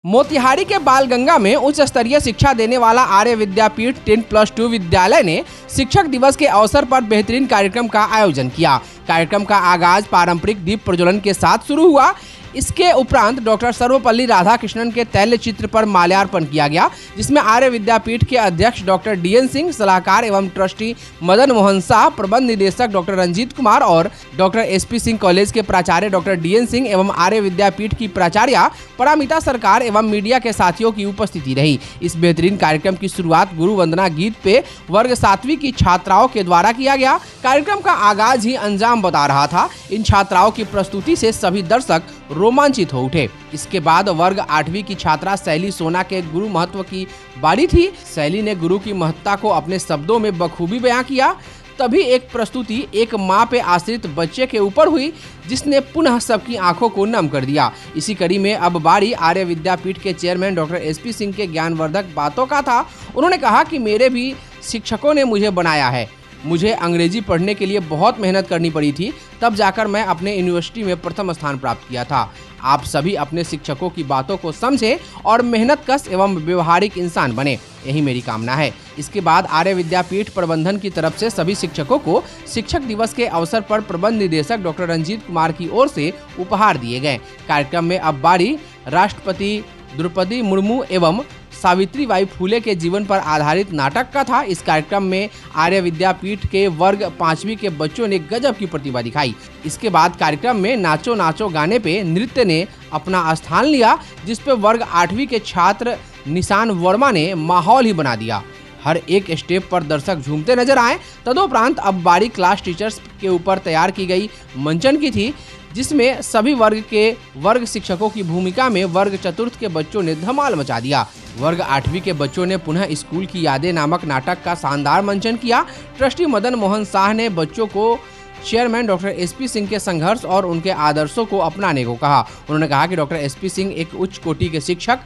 मोतिहारी के बालगंगा में उच्च स्तरीय शिक्षा देने वाला आर्य विद्यापीठ 10+2 विद्यालय ने शिक्षक दिवस के अवसर पर बेहतरीन कार्यक्रम का आयोजन किया। कार्यक्रम का आगाज पारंपरिक दीप प्रज्वलन के साथ शुरू हुआ। इसके उपरांत डॉक्टर सर्वपल्ली राधाकृष्णन के तैल्य चित्र पर माल्यार्पण किया गया, जिसमें आर्य विद्यापीठ के अध्यक्ष डॉक्टर DN सिंह, सलाहकार एवं ट्रस्टी मदन मोहन शाह, प्रबंध निदेशक डॉक्टर रंजीत कुमार और डॉक्टर SP सिंह कॉलेज के प्राचार्य डॉक्टर DN सिंह एवं आर्य विद्यापीठ की प्राचार्य परामिता सरकार एवं मीडिया के साथियों की उपस्थिति रही। इस बेहतरीन कार्यक्रम की शुरुआत गुरु वंदना गीत पे वर्ग 7वीं की छात्राओं के द्वारा किया गया। कार्यक्रम का आगाज ही अंजाम बता रहा था। इन छात्राओं की प्रस्तुति से सभी दर्शक रोमांचित हो उठे। इसके बाद वर्ग 8वीं की छात्रा शैली सोना के गुरु महत्व की बारी थी। शैली ने गुरु की महत्ता को अपने शब्दों में बखूबी बयां किया। तभी एक प्रस्तुति एक मां पे आश्रित बच्चे के ऊपर हुई, जिसने पुनः सबकी आंखों को नम कर दिया। इसी कड़ी में अब बारी आर्य विद्यापीठ के चेयरमैन डॉक्टर SP सिंह के ज्ञानवर्धक बातों का था। उन्होंने कहा कि मेरे भी शिक्षकों ने मुझे बनाया है। मुझे अंग्रेजी पढ़ने के लिए बहुत मेहनत करनी पड़ी थी, तब जाकर मैं अपने यूनिवर्सिटी में प्रथम स्थान प्राप्त किया था। आप सभी अपने शिक्षकों की बातों को समझें और मेहनतकश एवं व्यवहारिक इंसान बने, यही मेरी कामना है। इसके बाद आर्य विद्यापीठ प्रबंधन की तरफ से सभी शिक्षकों को शिक्षक दिवस के अवसर पर प्रबंध निदेशक डॉक्टर रंजीत कुमार की ओर से उपहार दिए गए। कार्यक्रम में अब बारी राष्ट्रपति द्रौपदी मुर्मू एवं सावित्रीबाई फूले के जीवन पर आधारित नाटक का था। इस कार्यक्रम में आर्य विद्यापीठ के वर्ग 5वीं के बच्चों ने गजब की प्रतिभा दिखाई। इसके बाद कार्यक्रम में नाचो नाचो गाने पे नृत्य ने अपना स्थान लिया, जिस पे वर्ग 8वीं के छात्र निशान वर्मा ने माहौल ही बना दिया। हर एक स्टेप पर दर्शक झूमते नजर आए। तदुपरांत अब बारी क्लास टीचर्स के ऊपर तैयार की गई मंचन की थी, जिसमें सभी वर्ग के वर्ग शिक्षकों की भूमिका में वर्ग 4th के बच्चों ने धमाल मचा दिया। वर्ग 8वीं के बच्चों ने पुनः स्कूल की यादें नामक नाटक का शानदार मंचन किया। ट्रस्टी मदन मोहन शाह ने बच्चों को चेयरमैन डॉक्टर SP सिंह के संघर्ष और उनके आदर्शों को अपनाने को कहा। उन्होंने कहा कि डॉक्टर SP सिंह एक उच्च कोटि के शिक्षक,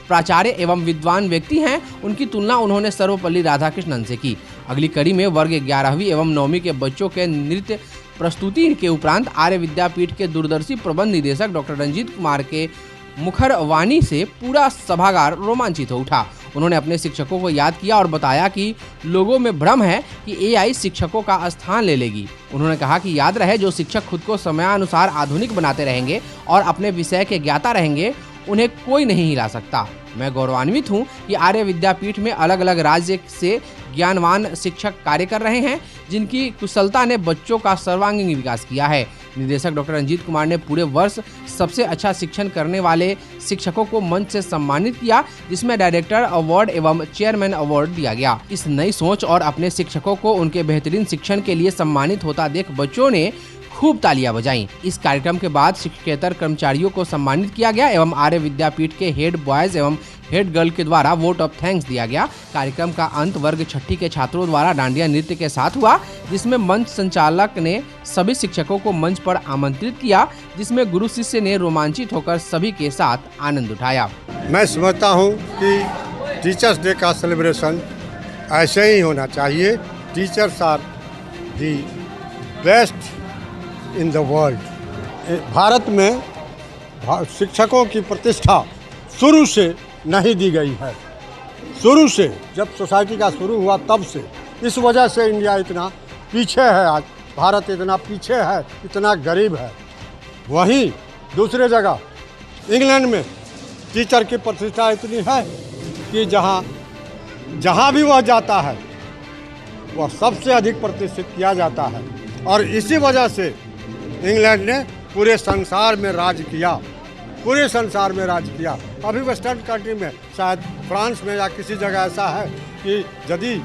प्राचार्य एवं विद्वान व्यक्ति हैं। उनकी तुलना उन्होंने सर्वपल्ली राधाकृष्णन से की। अगली कड़ी में वर्ग 11वीं एवं 9वीं के बच्चों के नृत्य प्रस्तुति के उपरांत आर्य विद्यापीठ के दूरदर्शी प्रबंध निदेशक डॉक्टर रंजीत कुमार के मुखर वाणी से पूरा सभागार रोमांचित हो उठा। उन्होंने अपने शिक्षकों को याद किया और बताया कि लोगों में भ्रम है कि AI शिक्षकों का स्थान ले लेगी। उन्होंने कहा कि याद रहे, जो शिक्षक खुद को समयानुसार आधुनिक बनाते रहेंगे और अपने विषय के ज्ञाता रहेंगे, उन्हें कोई नहीं हिला सकता। मैं गौरवान्वित हूं कि आर्य विद्यापीठ में अलग अलग राज्य से ज्ञानवान शिक्षक कार्य कर रहे हैं, जिनकी कुशलता ने बच्चों का सर्वांगीण विकास किया है। निदेशक डॉक्टर रंजीत कुमार ने पूरे वर्ष सबसे अच्छा शिक्षण करने वाले शिक्षकों को मंच से सम्मानित किया, जिसमें डायरेक्टर अवार्ड एवं चेयरमैन अवार्ड दिया गया। इस नई सोच और अपने शिक्षकों को उनके बेहतरीन शिक्षण के लिए सम्मानित होता देख बच्चों ने खूब तालियां बजाईं। इस कार्यक्रम के बाद शिक्षकेतर कर्मचारियों को सम्मानित किया गया एवं आर्य विद्यापीठ के हेड बॉयज एवं हेड गर्ल के द्वारा वोट ऑफ थैंक्स दिया गया। कार्यक्रम का अंत वर्ग 6ठी के छात्रों द्वारा डांडिया नृत्य के साथ हुआ, जिसमें मंच संचालक ने सभी शिक्षकों को मंच पर आमंत्रित किया, जिसमें गुरु शिष्य ने रोमांचित होकर सभी के साथ आनंद उठाया। मैं समझता हूँ कि टीचर्स डे का सेलिब्रेशन ऐसे ही होना चाहिए। Teachers are the best in the world. Bharat में शिक्षकों की प्रतिष्ठा शुरू से नहीं दी गई है। शुरू से जब सोसाइटी का शुरू हुआ तब से, इस वजह से इंडिया इतना पीछे है। आज भारत इतना पीछे है, इतना गरीब है। वहीं दूसरे जगह इंग्लैंड में टीचर की प्रतिष्ठा इतनी है कि जहाँ भी वह जाता है वह सबसे अधिक प्रतिष्ठित किया जाता है। और इसी वजह से इंग्लैंड ने पूरे संसार में राज किया, पूरे संसार में राज किया। अभी वेस्टर्न कंट्री में, शायद फ्रांस में या किसी जगह ऐसा है कि यदि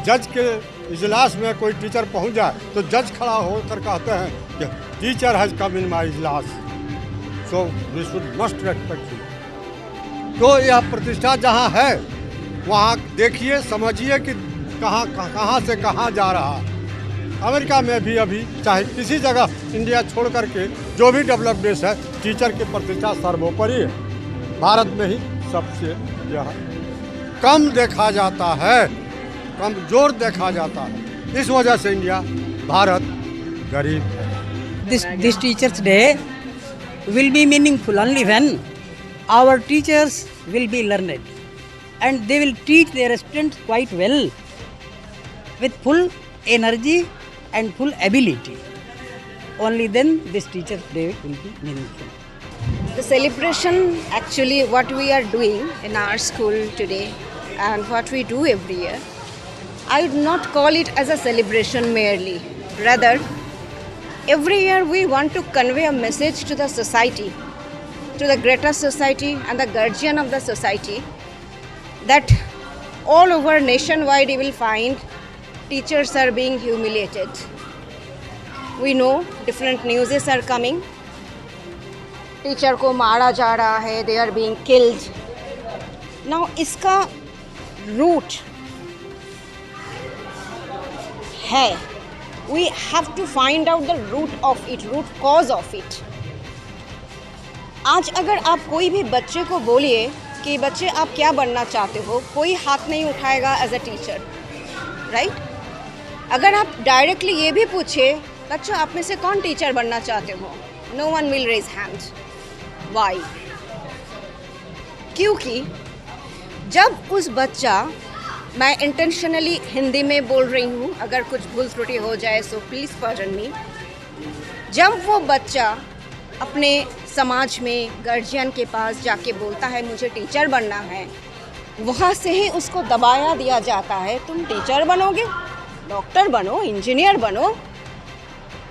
जज के इजलास में कोई टीचर पहुंच जाए तो जज खड़ा होकर कहते हैं कि teacher has come in my इजलास, so we should must respect you. तो यह प्रतिष्ठा जहाँ है वहाँ देखिए, समझिए कि कहाँ से कहाँ जा रहा है। अमेरिका में भी अभी चाहे किसी जगह इंडिया छोड़ करके जो भी डेवलप देश है, टीचर की प्रतिष्ठा सर्वोपरि है। भारत में ही सबसे यह कम देखा जाता है, कमजोर देखा जाता है। इस वजह से इंडिया, भारत गरीब है। This Teachers Day will be meaningful only when our teachers will be learned and they will teach their students quite well with full energy and full ability. Only then this teacher's day will be meaningful. The celebration, actually what we are doing in our school today and what we do every year, I would not call it as a celebration merely. Rather, every year we want to convey a message to the society, to the greater society and the guardian of the society, that all over nationwide you will find teachers are being humiliated. We know different newses are coming. Teacher को मारा जा रहा है, they are being killed. Now इसका root है, we have to find out the root of it, root cause of it. आज अगर आप कोई भी बच्चे को बोलिए कि बच्चे आप क्या बनना चाहते हो, कोई हाथ नहीं उठाएगा एज अ टीचर, राइट? अगर आप डायरेक्टली ये भी पूछे बच्चों आप में से कौन टीचर बनना चाहते हो, no one will raise hand. Why? क्योंकि जब उस बच्चा, मैं इंटेंशनली हिंदी में बोल रही हूँ, अगर कुछ भूल त्रुटि हो जाए सो प्लीज़ पार्डन मी, जब वो बच्चा अपने समाज में गार्जियन के पास जाके बोलता है मुझे टीचर बनना है, वहाँ से ही उसको दबाया दिया जाता है तुम टीचर बनोगे, डॉक्टर बनो, इंजीनियर बनो,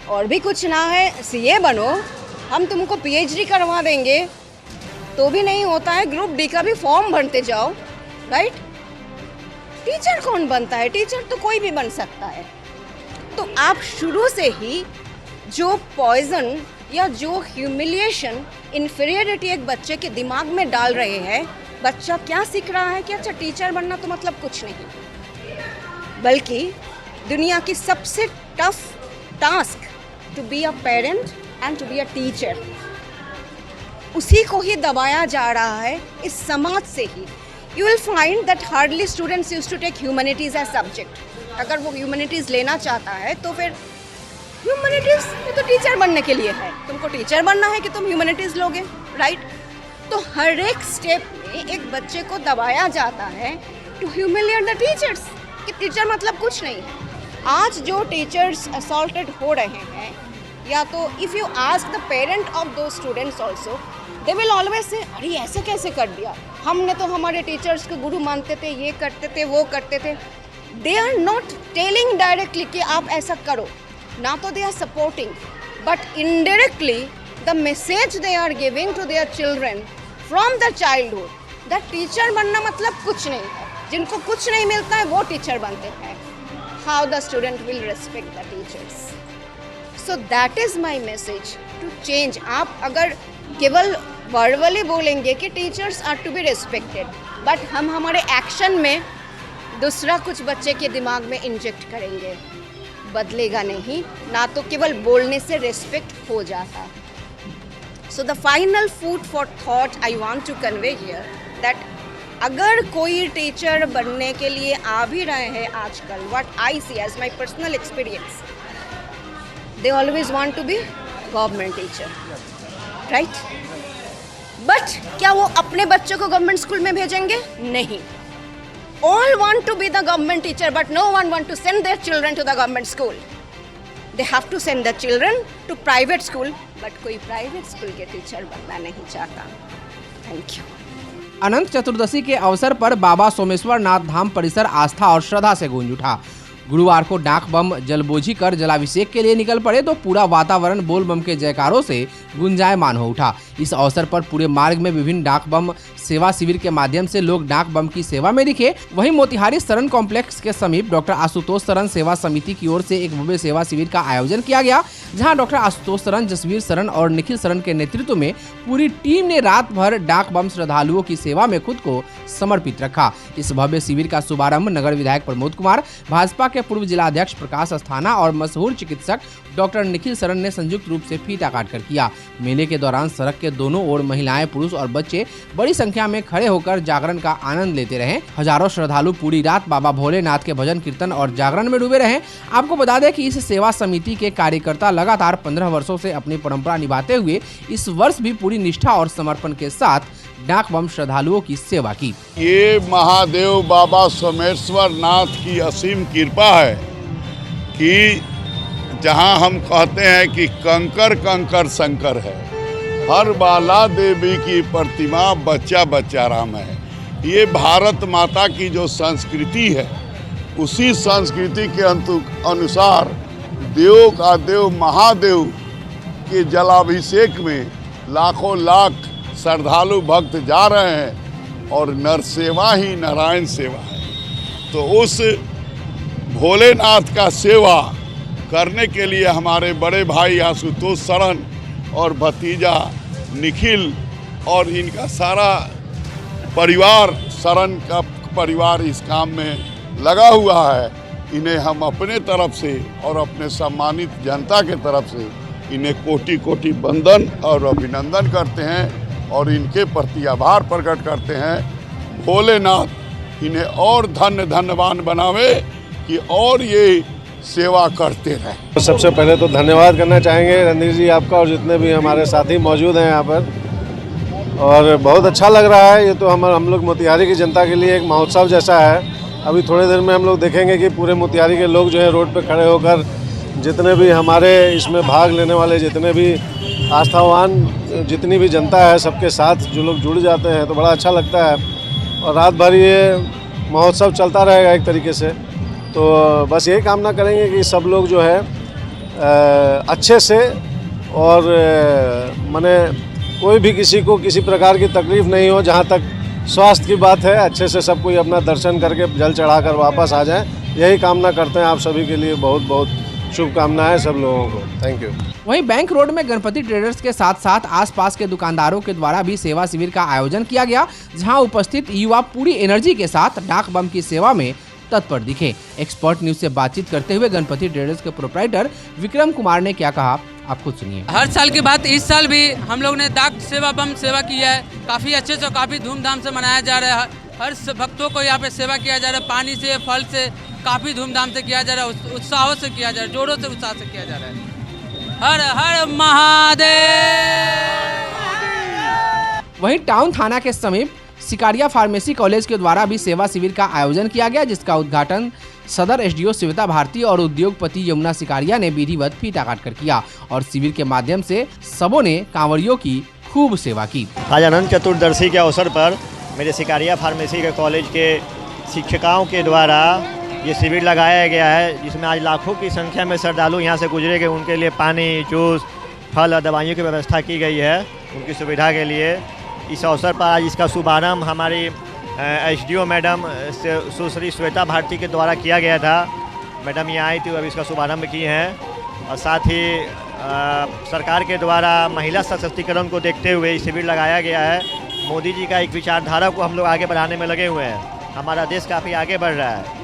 और भी कुछ ना है सीए बनो, हम तुमको पीएचडी करवा देंगे. तो भी नहीं होता है, ग्रुप डी का भी फॉर्म भरते जाओ, राइट? टीचर कौन बनता है? टीचर तो कोई भी बन सकता है. तो आप शुरू से ही जो पॉइजन या जो ह्यूमिलिएशन, इन्फीरियरिटी एक बच्चे के दिमाग में डाल रहे हैं, बच्चा क्या सीख रहा है कि अच्छा टीचर बनना तो मतलब कुछ नहीं, बल्कि दुनिया की सबसे tough task to be a parent and to be a teacher, उसी को ही दबाया जा रहा है इस समाज से ही. You will find that hardly students used to take humanities as subject. अगर वो ह्यूमैनिटीज़ लेना चाहता है तो फिर ह्यूमैनिटीज़ ये तो टीचर बनने के लिए है, तुमको टीचर बनना है कि तुम ह्यूमैनिटीज़ लोगे, राइट? तो हर एक स्टेप में एक बच्चे को दबाया जाता है टू ह्यूमिलिएट द टीचर्स कि टीचर मतलब कुछ नहीं है. आज जो टीचर्स असॉल्टेड हो रहे हैं, या तो if you ask the parent of दो students also, they will always say अरे ऐसे कैसे कर दिया, हमने तो हमारे टीचर्स को गुरु मानते थे, ये करते थे, वो करते थे. They are not telling directly कि आप ऐसा करो, ना तो they are supporting, but indirectly the message they are giving to their children from the childhood that teacher बनना मतलब कुछ नहीं है. जिनको कुछ नहीं मिलता है वो टीचर बनते हैं. How the student will respect the teachers? So that is my message to change. आप अगर केवल वर्बली बोलेंगे कि teachers are to be respected, but हम हमारे एक्शन में दूसरा कुछ बच्चे के दिमाग में इंजेक्ट करेंगे, बदलेगा नहीं. ना तो केवल बोलने से रिस्पेक्ट हो जाता. So the final food for thought I want to convey here that अगर कोई टीचर बनने के लिए आ भी रहे हैं आजकल, what I see as my personal experience, they always want to be government teacher, right? But क्या वो अपने बच्चों को गवर्नमेंट स्कूल में भेजेंगे? नहीं. All want to be the government teacher, but no one want to send their children to the government school. They have to send their children to private school, but कोई private school के teacher बनना नहीं चाहता. Thank you. Anant Chaturdashi के अवसर पर बाबा सोमेश्वर नाथ धाम परिसर आस्था और श्रद्धा से गूंज उठा. गुरुवार को डाक बम जलबोझी कर जलाभिषेक के लिए निकल पड़े तो पूरा वातावरण बोल बम के जयकारों से गुंजायमान हो उठा. इस अवसर पर पूरे मार्ग में विभिन्न डाक बम सेवा शिविर के माध्यम से लोग डाक बम की सेवा में दिखे. वहीं मोतिहारी शरण कॉम्प्लेक्स के समीप डॉक्टर आशुतोष शरण सेवा समिति की ओर से एक भव्य सेवा शिविर का आयोजन किया गया, जहां डॉक्टर आशुतोष शरण, जसवीर शरण और निखिल शरण के नेतृत्व में पूरी टीम ने रात भर डाक बम श्रद्धालुओं की सेवा में खुद को समर्पित रखा. इस भव्य शिविर का शुभारंभ नगर विधायक प्रमोद कुमार, भाजपा के पूर्व जिलाध्यक्ष प्रकाश अस्थाना और मशहूर चिकित्सक डॉक्टर निखिल शरण ने संयुक्त रूप से फीता काटकर किया. मेले के दौरान सड़क के दोनों ओर महिलाएं, पुरुष और बच्चे बड़ी संख्या में खड़े होकर जागरण का आनंद लेते रहे. हजारों श्रद्धालु पूरी रात बाबा भोलेनाथ के भजन कीर्तन और जागरण में डूबे रहे. आपको बता दें कि इस सेवा समिति के कार्यकर्ता लगातार 15 वर्षों से अपनी परंपरा निभाते हुए इस वर्ष भी पूरी निष्ठा और समर्पण के साथ डाक बम श्रद्धालुओं की सेवा की। ये महादेव बाबा सोमेश्वर नाथ की असीम कृपा है कि जहाँ हम कहते हैं कि कंकर कंकर शंकर है, हर बाला देवी की प्रतिमा बच्चा बच्चा राम है। ये भारत माता की जो संस्कृति है, उसी संस्कृति के अनुसार देव का देव महादेव के जलाभिषेक में लाखों लाख श्रद्धालु भक्त जा रहे हैं और नर सेवा ही नारायण सेवा है। तो उस भोलेनाथ का सेवा करने के लिए हमारे बड़े भाई आशुतोष शरण और भतीजा निखिल और इनका सारा परिवार, शरण का परिवार इस काम में लगा हुआ है। इन्हें हम अपने तरफ से और अपने सम्मानित जनता के तरफ से इन्हें कोटि कोटि वंदन और अभिनंदन करते हैं और इनके प्रति आभार प्रकट करते हैं। भोलेनाथ इन्हें और धन्यवान बनावे कि और ये सेवा करते रहे। सबसे पहले तो धन्यवाद करना चाहेंगे रणधीर जी आपका और जितने भी हमारे साथी मौजूद हैं यहाँ पर, और बहुत अच्छा लग रहा है। ये तो हम लोग मोतिहारी की जनता के लिए एक महोत्सव जैसा है। अभी थोड़ी देर में हम लोग देखेंगे कि पूरे मोतिहारी के लोग जो है रोड पे खड़े होकर जितने भी हमारे इसमें भाग लेने वाले जितने भी आस्थावान जितनी भी जनता है, सबके साथ जो लोग जुड़ जाते हैं तो बड़ा अच्छा लगता है। और रात भर ये महोत्सव चलता रहेगा एक तरीके से। तो बस यही कामना करेंगे कि सब लोग जो है अच्छे से और माने कोई भी किसी को किसी प्रकार की तकलीफ़ नहीं हो। जहाँ तक स्वास्थ्य की बात है, अच्छे से सब कोई अपना दर्शन करके जल चढ़ाकर वापस आ जाएं, यही कामना करते हैं। आप सभी के लिए बहुत बहुत शुभकामनाएं सब लोगों को। Thank you. वहीं बैंक रोड में गणपति ट्रेडर्स के साथ साथ आसपास के दुकानदारों के द्वारा भी सेवा शिविर का आयोजन किया गया, जहां उपस्थित युवा पूरी एनर्जी के साथ डाक बम की सेवा में तत्पर दिखे। एक्सपर्ट न्यूज से बातचीत करते हुए गणपति ट्रेडर्स के प्रोप्राइटर विक्रम कुमार ने क्या कहा, आप खुद सुनिए। हर साल की बात इस साल भी हम लोग ने डाक सेवा बम सेवा की है। काफ़ी अच्छे से काफ़ी धूमधाम से मनाया जा रहा है। हर भक्तों को यहाँ पे सेवा किया जा रहा है। पानी से फल से काफ़ी धूमधाम से किया जा रहा है, उत्साहों से किया जा रहा है, जोरों से उत्साह से किया जा रहा है। हर हर महादेव। वहीं टाउन थाना के समीप सिकारिया फार्मेसी कॉलेज के द्वारा भी सेवा शिविर का आयोजन किया गया, जिसका उद्घाटन सदर एसडीओ श्वेता भारती और उद्योगपति यमुना सिकारिया ने विधिवत फीता काटकर किया और शिविर के माध्यम से सबों ने कांवड़ियों की खूब सेवा की। आज अनंत चतुर्दशी के अवसर पर मेरे सिकारिया फार्मेसी के कॉलेज के शिक्षिकाओं के द्वारा ये शिविर लगाया गया है, जिसमें आज लाखों की संख्या में श्रद्धालु यहाँ से गुजरेंगे। उनके लिए पानी, जूस, फल और दवाइयों की व्यवस्था की गई है उनकी सुविधा के लिए। इस अवसर पर आज इसका शुभारंभ हमारी एसडीओ मैडम सुश्री श्वेता भारती के द्वारा किया गया था। मैडम यहाँ आई थी, अभी इसका शुभारंभ किए हैं। और साथ ही सरकार के द्वारा महिला सशक्तिकरण को देखते हुए शिविर लगाया गया है। मोदी जी का एक विचारधारा को हम लोग आगे बढ़ाने में लगे हुए हैं। हमारा देश काफ़ी आगे बढ़ रहा है।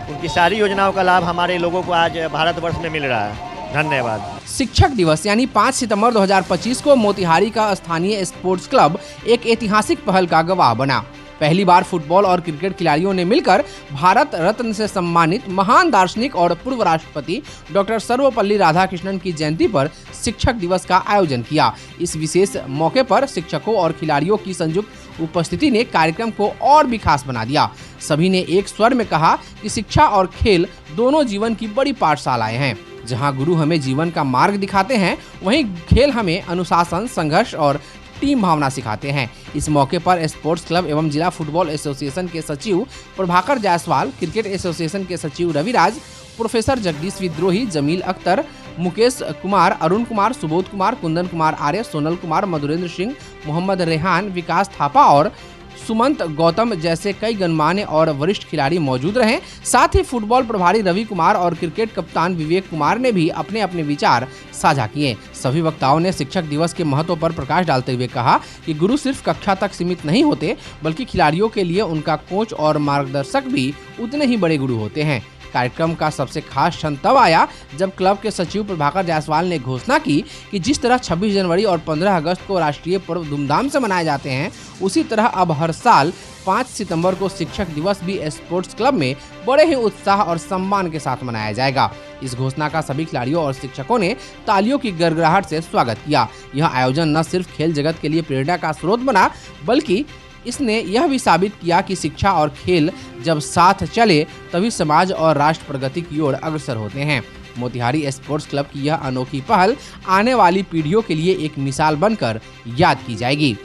उनकी सारी योजनाओं का लाभ हमारे लोगों को आज भारतवर्ष में मिल रहा है। धन्यवाद। शिक्षक दिवस यानी 5 सितंबर 2025 को मोतिहारी का स्थानीय स्पोर्ट्स क्लब एक ऐतिहासिक पहल का गवाह बना। पहली बार फुटबॉल और क्रिकेट खिलाड़ियों ने मिलकर भारत रत्न से सम्मानित महान दार्शनिक और पूर्व राष्ट्रपति डॉक्टर सर्वपल्ली राधाकृष्णन की जयंती पर शिक्षक दिवस का आयोजन किया। इस विशेष मौके पर शिक्षकों और खिलाड़ियों की संयुक्त उपस्थिति ने कार्यक्रम को और भी खास बना दिया। सभी ने एक स्वर में कहा कि शिक्षा और खेल दोनों जीवन की बड़ी पाठशालाएं हैं। जहां गुरु हमें जीवन का मार्ग दिखाते हैं, वहीं खेल हमें अनुशासन, संघर्ष और टीम भावना सिखाते हैं। इस मौके पर स्पोर्ट्स क्लब एवं जिला फुटबॉल एसोसिएशन के सचिव प्रभाकर जायसवाल, क्रिकेट एसोसिएशन के सचिव रविराज, प्रोफेसर जगदीश विद्रोही, जमील अख्तर, मुकेश कुमार, अरुण कुमार, सुबोध कुमार, कुंदन कुमार आर्य, सोनल कुमार, मधुरेंद्र सिंह, मोहम्मद रेहान, विकास थापा और सुमंत गौतम जैसे कई गणमान्य और वरिष्ठ खिलाड़ी मौजूद रहे। साथ ही फुटबॉल प्रभारी रवि कुमार और क्रिकेट कप्तान विवेक कुमार ने भी अपने अपने विचार साझा किए। सभी वक्ताओं ने शिक्षक दिवस के महत्व पर प्रकाश डालते हुए कहा कि गुरु सिर्फ कक्षा तक सीमित नहीं होते, बल्कि खिलाड़ियों के लिए उनका कोच और मार्गदर्शक भी उतने ही बड़े गुरु होते हैं। कार्यक्रम का सबसे खास क्षण तब आया जब क्लब के सचिव प्रभाकर जायसवाल ने घोषणा की कि जिस तरह 26 जनवरी और 15 अगस्त को राष्ट्रीय पर्व धूमधाम से मनाए जाते हैं, उसी तरह अब हर साल 5 सितंबर को शिक्षक दिवस भी स्पोर्ट्स क्लब में बड़े ही उत्साह और सम्मान के साथ मनाया जाएगा। इस घोषणा का सभी खिलाड़ियों और शिक्षकों ने तालियों की गड़गड़ाहट से स्वागत किया। यह आयोजन न सिर्फ खेल जगत के लिए प्रेरणा का स्रोत बना, बल्कि इसने यह भी साबित किया कि शिक्षा और खेल जब साथ चले तभी समाज और राष्ट्र प्रगति की ओर अग्रसर होते हैं। मोतिहारी स्पोर्ट्स क्लब की यह अनोखी पहल आने वाली पीढ़ियों के लिए एक मिसाल बनकर याद की जाएगी।